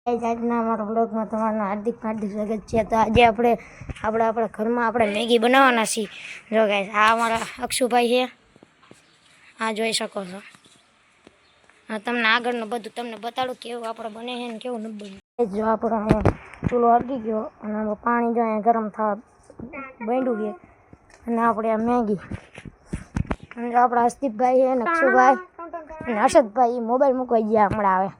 આજના અમારા બ્લોગમાં તમારું હાર્દિક સ્વાગત છે। તો આજે આપણે આપણા ઘરમાં આપણે મેગી બનાવવાના છીએ। જો ગાઈસ આ અમારા અક્ષુભાઈ છે, આ જોઈ શકો છો। હા, તમને આગળનું બધું તમને બતાડું કેવું આપણે બને છે ને કેવું ન બને। જો આપણો ચૂલો હળગી ગયો અને પાણી જો અહીંયા ગરમ થવા બાંધ્યું છે અને આપણે આ મેગી અને આપણા હસદીપભાઈ છે ને અક્ષુભાઈ અને હર્ષદભાઈ મોબાઈલ મૂકવા ગયા હમણાં આવે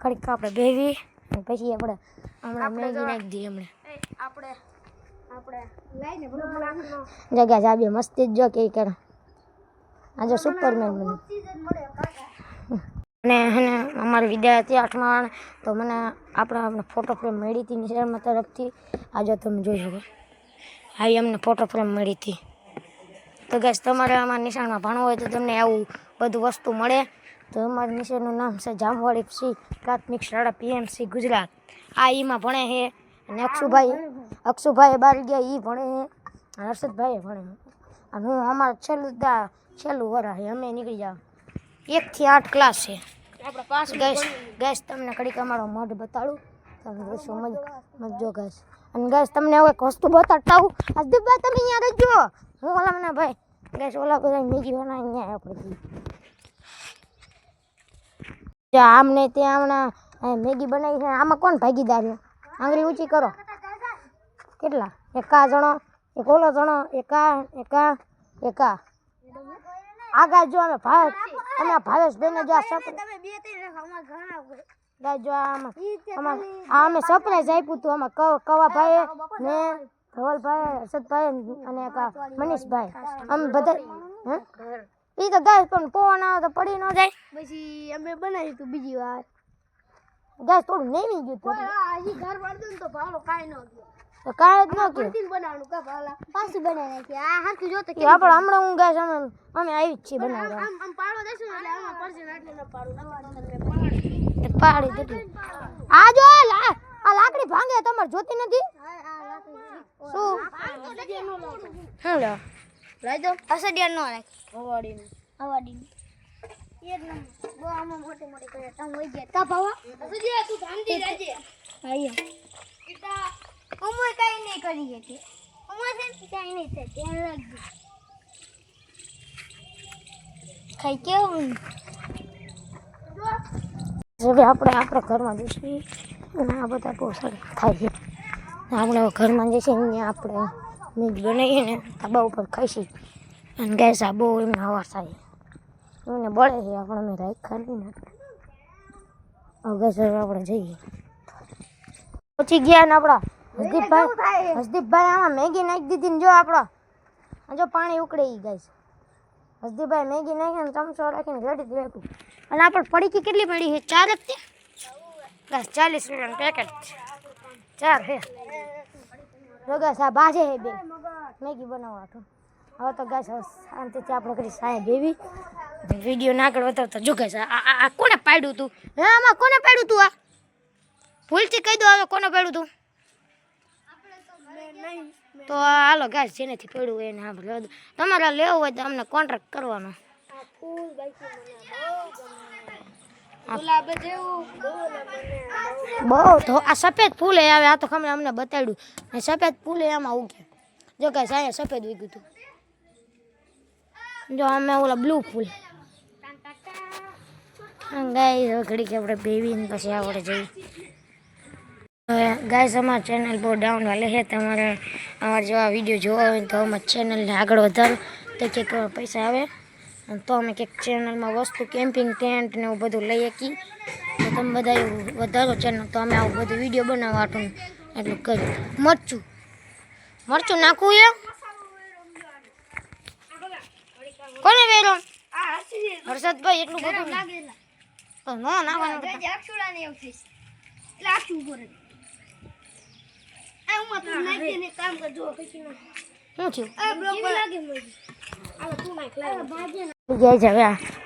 ઘડીક આપણે બેવી અને પછી આપણે હમણાં મેગી નાખી દઈએ જગ્યા જાબી મસ્તી જ જો કે કરે આ જો સુપરમેન બને અને એને અમારી વિદ્યાર્થી 8મા તો મને આપણે ફોટો ફ્રેમ મળી હતી નિશાળમાં તરફથી। આજે તમે જોઈ શકો આવી અમને ફોટો ફ્રેમ મળી હતી। તો ગેસ તમારે અમારા નિશાળમાં ભણવું હોય તો તમને આવું બધું વસ્તુ મળે। તો અમારા નિશાળનું નામ છે જામવાડી સી પ્રાથમિક શાળા PMC ગુજરાત। આ ઈમાં ભણે છે અને અક્ષુભાઈ બહાર ગયા એ ભણે છે, હર્ષદભાઈ ભણે છે અને હું અમારે છેલ્લું વરસ છે, અમે નીકળી જાવ 1 થી 8 ક્લાસ છે આપણે પાસ। ગેસ તમને ઘડીક અમારો મઢ બતાડું તમે જોશો મજો ગેસ। અને ગેસ તમને હવે એક વસ્તુ બતાડતા હું હર્ષદભાઈ તમે અહીંયા રહેજો હું ઓલા મને ભાઈ ગેસ ઓલા બધા મેગી બનાવી અહીંયા આપણે આમને ત્યાં હમણાં મેગી બનાવી છે। આમાં કોણ ભાગીદાર છે? આંગળી ઊંચી કરો કેટલા? એકા જણો, એક ઓલો જણો, એકા આગળ જો અમે ભાવેશભાઈને જો જો અમે સરપ્રાઈઝ આપ્યું હતું આમાં કવાભાઈ ને ધવલભાઈ, હર્ષદભાઈ અને એક મનીષભાઈ અમે બધા એ તો ગેસ પણ પવન આવે તો પડી ન જાય પછી અમે બનાવ્યું હતું બીજી વાર ગેસ થોડું નેમી ગયું હતું હજી ઘર વળતું તો ભાલો કાઈ ન ગયો તો કાઈ જ ન ગયો બનાવવાનું કા ભાલા પાછું બનાવી નાખી આ હરખું જોતો કે આપણે હમણાં હું ગેસ અમે આવી જ છીએ બનાવવા આમ પાડો દેશું એટલે આમાં પડશે એટલે ન પાડું પાડી દીધું આ જો આ લાકડી ભાંગે તમારે જોતી નથી શું હા લો લઈ દો અસડિયા નો રાખ હવાડીને એક નંબર બો આમાં મોટી મોટી કરે તમ હોય ગયા કા ભાવા અસડિયા તું ધાંધી રહેજે આયા ઈટા ઉમર કઈ નહીં કરી હતી ઉમર છે કઈ નહીં થાય ધ્યાન રાખજો ખાઈ કેવું હવે આપણે આપણા ઘરમાં જઈશું અને આ બધા બહુ સારું થાય છે આપણે ઘરમાં જઈશું અહીંયા આપણે મેગી બનાવીએ ને ધાબા ઉપર ખાઈશું અને ગેસ આ બહુ એમને હવા થાય એમને બળે છે આપણે અમે રાખ ખાલી ને હવે ગેસ આપણે જઈએ પહોંચી ગયા ને આપણા હસદીપભાઈ આમાં મેગી નાખી દીધી ને જો આપણો જો પાણી ઉકળે એ ગેસ હસદીપભાઈ મેગી નાખીને ચમચો રાખીને રેડી રાખ્યું અને આપણે પડીકી કેટલી પડી છે 4 જ તે બસ 40 રૂપિયાનું પેકેટ 4 છે જો ગેસ આ બાજે છે બે મેગી બનાવવા હવે તો ગેસ શાંતિથી આપણે કરી સાંય બેવી વિડીયો ના આગળ વધારતા જો ગેસ આ કોને પાડ્યું તું હે આમાં કોને પાડ્યું તું આ ભૂલથી કહી દો હવે કોને પાડ્યું તું તો હાલો ગેસ જેનેથી પડ્યું હોય એને આપણે તમારે લેવું હોય તો અમને કોન્ટ્રાક્ટ કરવાનો બહુ તો આ સફેદ ફૂલ આવે આ તો ખમે અમને બતાડ્યું સફેદ ફૂલ આમાં ઉગે જો કે અહીંયા સફેદ ઉગ્યું હતું જો અમે ઓલા બ્લુ ફૂલ ગાય ઘડીક આપણે બેવીને પછી આપણે જઈએ ગાઈસ અમારા ચેનલ બહુ ડાઉન વાલે છે તમારે અમારા જેવા વિડીયો જોવા હોય તો અમારા ચેનલને આગળ વધારો તો કંઈક પૈસા આવે તો અમે કંઈક ચેનલમાં વસ્તુ કેમ્પિંગ ટેન્ટ ને એવું બધું લઈ શકીએ તો તમે બધા એવું વધારો ચેનલ તો અમે આવું બધું વિડીયો બનાવવાનું એટલું કર્યું મરચું નાખવું એમ કોને વેરો હર્ષદભાઈ એટલું બધું તો ન નાખવાનું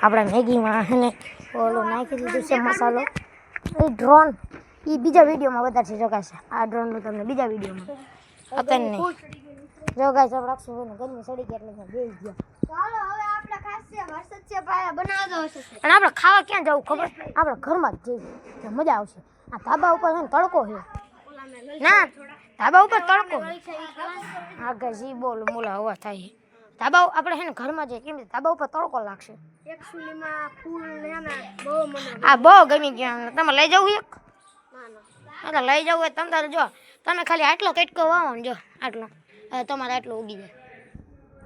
આપણા મેગીમાં એને ઓલો નાખી દીધું છે મસાલો એ ડ્રોન એ બીજા વિડીયોમાં વધારે છે જોગાશે આ ડ્રોનનું તમને બીજા વિડીયોમાં અત્યારે નહીં જોગાશે આપણે અક્ષુભાઈને ગરમી સડી ગયા એટલે બેસી ગયા અને આપણે ખાવા ક્યાં જવું ખબર આપણે ઘરમાં જ જઈએ મજા આવશે આ ધાબા ઉપર છે ને તડકો છે ના ધાબા ઉપર તડકો હા ગાઈસ ઈ બોલ મોલા હવા થાય ધાબા આપણે છે ને ઘરમાં જઈએ કેમ ધાબા ઉપર તડકો લાગશે એકચ્યુઅલીમાં ફૂલ ને બહુ મને આ બહુ ગમી ગયા તમે લઈ જવું એક એટલે લઈ જવું હોય તમે તારે જો તમે ખાલી આટલો કેટકો વાવો ને જો આટલો તમારે આટલો ઉગી જાય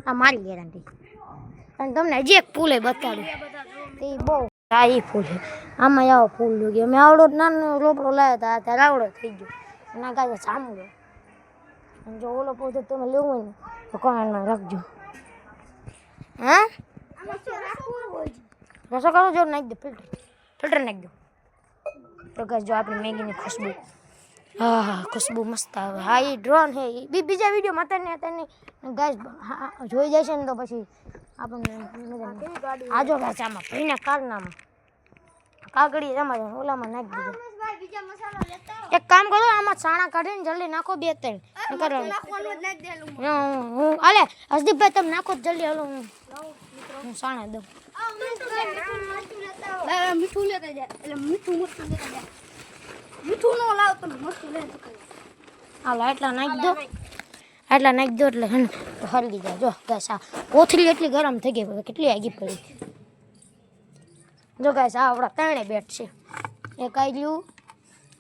આ મારી ગેરંટી અને તમને હજી એક ફૂલે બતાડું એ બહુ આ એ ફૂલ છે આમાં આવો ફૂલ ઉગી મેં આવડો નાનો રોપડો લાવ્યો હતા ત્યારે આવડો થઈ ગયો એના કાંઈ સાંભળો અને જો ઓલો પોતે તમે લેવું હોય ને તો કોમેન્ટમાં રાખજો હા રસો કરો જો નાખી દો ફિલ્ટર નાખી દો તો ગાઈસ જો આપણી મેગીની ખુશ્બુ હા હા ખુશ્બુ મસ્ત આવે હા એ ડ્રોન છે બીજા વિડીયોમાં અત્યારે ગાઈસ જોઈ જશે ને તો પછી આપણને આ જો ગાઈસ આમાં ભાઈના કારનામાં કાગડી રમાડે ઓલામાં નાખી દીધો એક કામ કરો આમાં છાણા કાઢીને જલ્દી નાખો 2-3 હું અલે હસદીપભાઈ તમે નાખો જલ્દી હાલો હું છાણા દઉં મીઠું લેતા જાય એટલે મીઠું મસ્તું લેતા જાય મીઠું નો લાવ તમે મસ્તું લેતા હાલો એટલા નાખી દો એટલે હે ને હરગી જાય જો ગાઈસ આ કોથળી એટલી ગરમ થઈ ગઈ કેટલી આગી પડી જો ગાઈસ આ આપણા ત્રણે બેટ છે એક આઈ ગયું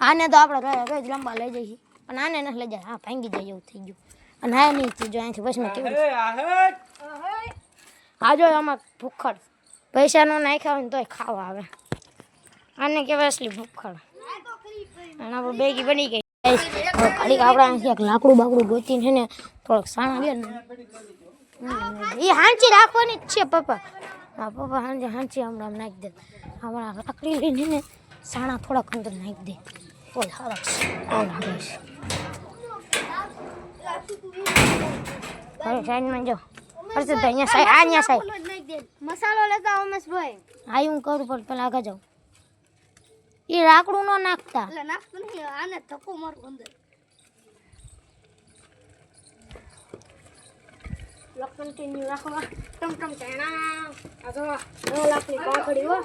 આને તો આપણે રોજ લંબા લઈ જઈએ પણ આને નથી લઈ જાય હા ભાંગી જાય એવું થઈ ગયું અને હા નહીં જો અહીંથી બસમાં કેવું આ જો આમાં ભૂખડ પૈસા નો નાખ્યા હોય ને તોય ખાવા આવે આને કહેવાય અસલી ભૂખડ અને આપણે બેગી બની ગઈ ઘડીક આપણે અહીંથી એક લાકડું બાકડું ગોતીને છે ને થોડોક સાણા લે ને એ હાંચી રાખવાની જ છે પપ્પા હા પપ્પા હાંચી હમણાં નાખી દે હમણાં લાકડી લઈને ને સાણા થોડાક અંદર નાખી દે ઓલ સરસ ઓલ સરસ હવે સાઈડમાં જો હર્ષદભાઈ અહીંયા સાઈડ મસાલો લેતા ઉમેશભાઈ હા હું કરું પણ પેલા આગળ જાઉં એ લાકડું ન નાખતા એટલે નાખતો નહીં આને ધક્કો મારું અંદર કન્ટિન્યુ રાખવા ટમ ચણા આ તો 10 લાખની કાકડી હો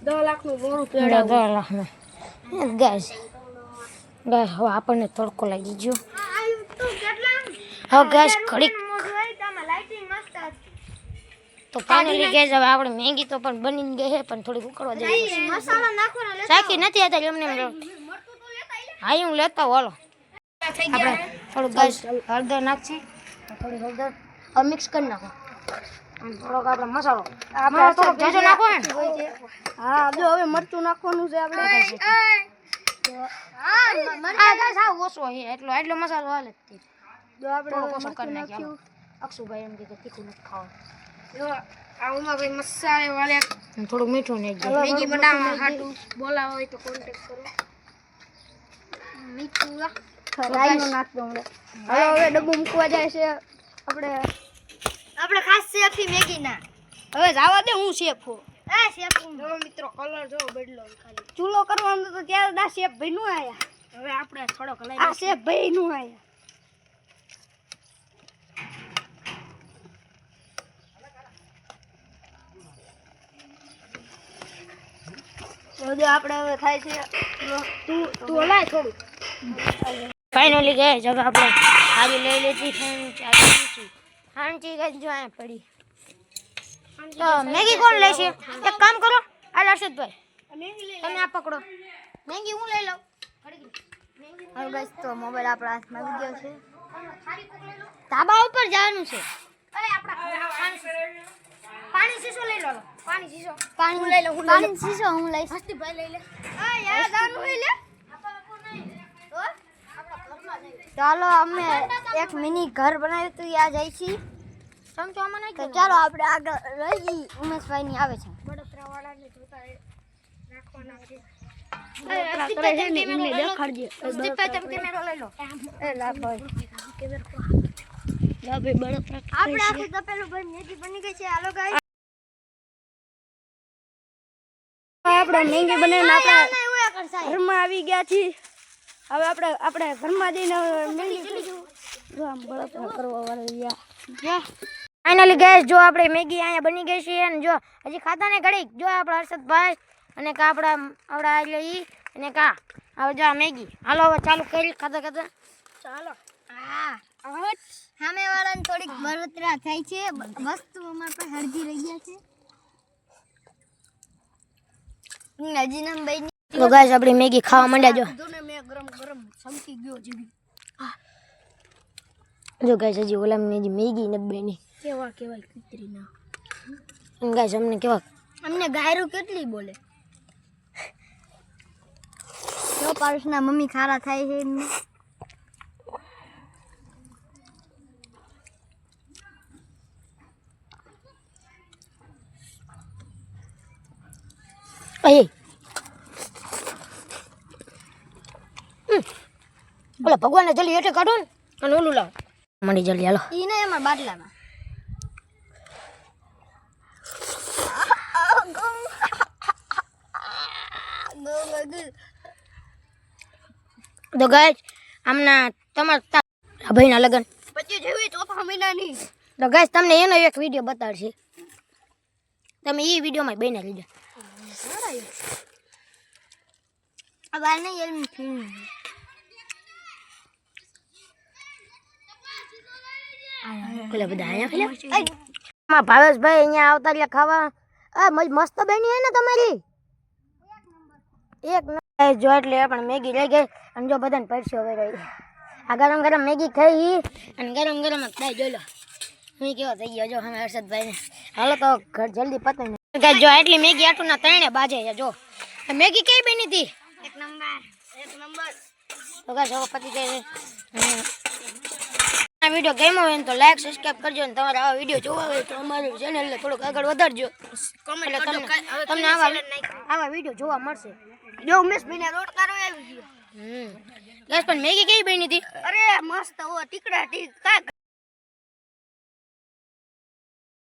10 લાખનું મોણું પેડા 10 લાખનું ગાઈસ હવે આપણને તડકો લાગી ગયો હવે ગાઈસ ઘડીક તો ફાઇનલી ગાઈસ હવે આપણે મેગી તો પણ બની ગઈ છે પણ થોડી ઉકળવા દે મસાલો નાખવાનો લે સાકી નથી આતા એમને હા હું લેતા હાલો આપણે થોડું ગાઈસ હળદર નાખી થોડી હળદર હવે મિક્સ કરી નાખો અને થોડોક આપણે મસાલો આપણે થોડોક જાજો નાખો ને હા જો હવે મરચું નાખવાનું છે આપણે હા ગાઈસ હા ઓછો છે એટલો મસાલો હાલે જો આપણે ઓછો કરી નાખ્યો અક્ષુભાઈ એમ કે તીખું નથી ખાવાનું જો આમાં ભાઈ મસાલે વાલે થોડું મીઠું નાખી મેગી બનાવવા હાટુ બોલાવો હોય તો કોન્ટેક્ટ કરો મીઠું રાઈનો નાખ દઉં હવે ડબ્બો મૂકવા જાય છે આપણે ખાસ શેફી મેગી ના હવે જવા દે હું શેફ હું શેફ જો મિત્રો કલર જો બદલો ખાલી ચૂલો કરવાનો તો ત્યારે દા શેફ ભાઈ નું આયા હવે આપણે થોડોક લઈ આ શેફ ભાઈ નું આયા આપણે હવે થાય છે તું હલાય થોડું ફાઇનલી ગઈ હવે આપણે આવી લઈ લીધી હાંચી ગઈ જો અહીંયા પડી તો મેગી કોણ લેશે એક કામ કરો આ હર્ષદભાઈ તમે આ પકડો મેગી હું લઈ લઉં હવે ગાઈસ તો મોબાઈલ આપણા હાથમાં આવી ગયો છે ધાબા ઉપર જવાનું છે પાણી શીશો લઈ લો પાણી લઈ લો પાણી શીશો હું લઈશ ભાઈ લઈ લે યાર દાનું લઈ લે ચાલો અમે એક મિની ઘર બનાવ્યું હતું આ જાય છે સમજવામાં નહીં તો ચાલો આપણે આગળ રહી ઉમેશભાઈ ની આવે છે બળતરા વાળાને જોતા રાખવાના છે આપણે મેગી બનાવીને આપણા ઘરમાં આવી ગયા છીએ હવે આપણે ઘરમાં જઈને ફાઇનલી ગેસ જો આપણે મેગી અહીંયા બની ગઈ છે અને જો હજી ખાતા ને ઘડીક જો આપણે હર્ષદભાઈ અને કા આપડા એટલે ઈ અને કા હવે જા મેગી હાલો હવે ચાલુ કરી ખાતા ચાલો સામે વાળાને થોડીક બળતરા થાય છે વસ્તુ અમારા પાસે હરજી રહી ગયા છે હજી નામ ભાઈ તો ગાઈસ આપણી મેગી ખાવા માંડ્યા જો ને મેં ગરમ ગરમ સમકી ગયો જીવી જો ગાઈસ હજી ઓલામની હજી મેગી ને બેની કેવા કુતરી ના ગાઈસ અમને ગાયરું કેટલી બોલે જો પારુષના મમ્મી ખારા થાય છે એમને અહે ઓલા ભગવાનને જલ્દી હેઠે કાઢો ને અને ઓલું લાવ મંડી જલ્દી હાલો ઈ ને એમાં બાટલામાં તો ગાઈસ આમના તમારા ભાઈના લગન પછી જેવી ચોથા મહિનાની તો ગાઈસ તમને એનો એક વિડિયો બતાડશે તમે એ વિડિયોમાં બેને લીધા अब आने ये फिल्म કોલે બધા આયા ફિલ્મ માં ભાવેશભાઈ અહીંયા આવતા રહ્યા ખાવા આ મસ્ત બેની હે ને તમારી એક નંબર જો એટલે પણ મેગી લઈ ગઈ અને જો બધાને પરસ્યો હવે રહી આ ગરમ ગરમ મેગી ખાઈ અને ગરમ ગરમ જ ખાઈ જોઈ લો હું કેવો થઈ ગયો જો અમે હર્ષદભાઈ ને હાલો તો ઘર જલ્દી પતાઈ ને જો એટલી મેગી આટું ના ત્રણે બાજે જો મેગી કઈ બની હતી एक नंबर તો ગાઈસ હવે પતી ગઈ આ વિડિયો ગમ્યો હોય તો લાઈક સબસ્ક્રાઇબ કરજો ને તમારે આવા વિડિયો જોવા હોય તો અમારું ચેનલને થોડુંક આગળ વધારજો कमेंट એટલે करજો તમને આવા વિડિયો જોવા મળશે जो उमेश भाई ने रोड करो આવી ગયો ગાઈસ પણ મેગી કેવી બની હતી અરે મસ્ત ઓ ટીકડા ટીક કા